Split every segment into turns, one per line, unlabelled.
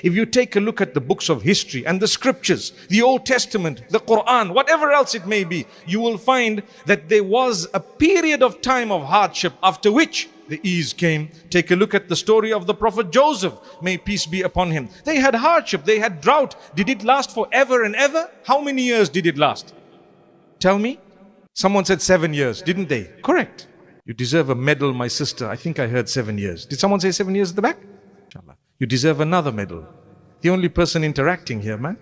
If you take a look at the books of history and the scriptures, the Old Testament, the Quran, whatever else it may be, you will find that there was a period of time of hardship after which the ease came. Take a look at the story of the Prophet Joseph, may peace be upon him. They had hardship, they had drought. Did it last forever and ever? How many years did it last? Tell me. Someone said 7 years, didn't they? Correct. You deserve a medal, my sister. I think I heard 7 years. Did someone say 7 years at the back? Inshallah. You deserve another medal. The only person interacting here, man.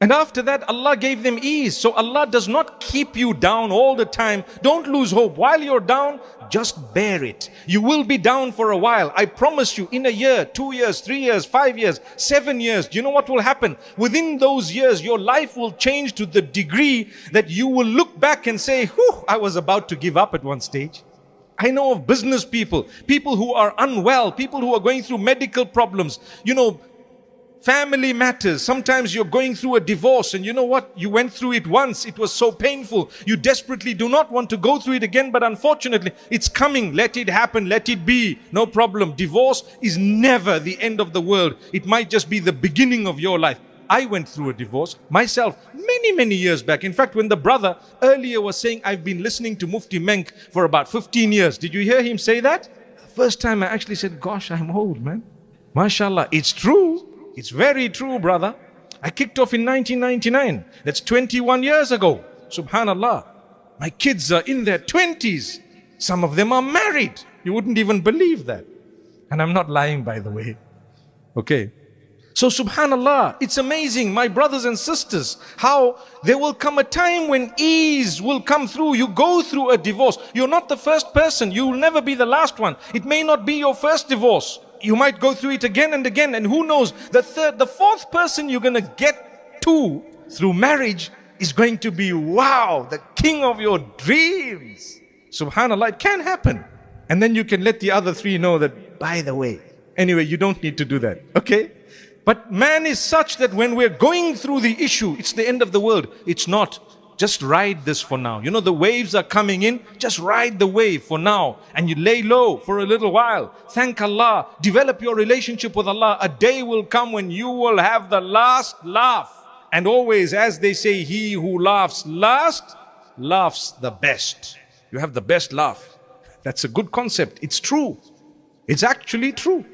And after that, Allah gave them ease. So Allah does not keep you down all the time. Don't lose hope. While you're down, just bear it. You will be down for a while. I promise you, in a year, 2 years, 3 years, 5 years, 7 years, do you know what will happen? Within those years, your life will change to the degree that you will look back and say, whew, I was about to give up at one stage. I know of business people, people who are unwell, people who are going through medical problems, family matters. Sometimes you're going through a divorce and you know what? You went through it once. It was so painful. You desperately do not want to go through it again, but unfortunately, it's coming. Let it happen. Let it be. No problem. Divorce is never the end of the world. It might just be the beginning of your life. I went through a divorce myself many years back. In fact, when the brother earlier was saying, I've been listening to Mufti Menk for about 15 years. Did you hear him say that? The first time I actually said, gosh, I'm old, man. MashaAllah. It's true. It's very true, brother. I kicked off in 1999. That's 21 years ago. Subhanallah. My kids are in their 20s. Some of them are married. You wouldn't even believe that. And I'm not lying, by the way. Okay. So subhanallah, it's amazing, my brothers and sisters, how there will come a time when ease will come through. You go through a divorce. You're not the first person. You will never be the last one. It may not be your first divorce. You might go through it again and again. And who knows, the fourth person you're going to get to through marriage is going to be, wow, the king of your dreams. Subhanallah, it can happen. And then you can let the other three know that, by the way, anyway, you don't need to do that. Okay? But man is such that when we're going through the issue, it's the end of the world. It's not. Just ride this for now. The waves are coming in. Just ride the wave for now. And you lay low for a little while. Thank Allah. Develop your relationship with Allah. A day will come when you will have the last laugh. And always, as they say, he who laughs last, laughs the best. You have the best laugh. That's a good concept. It's true. It's actually true.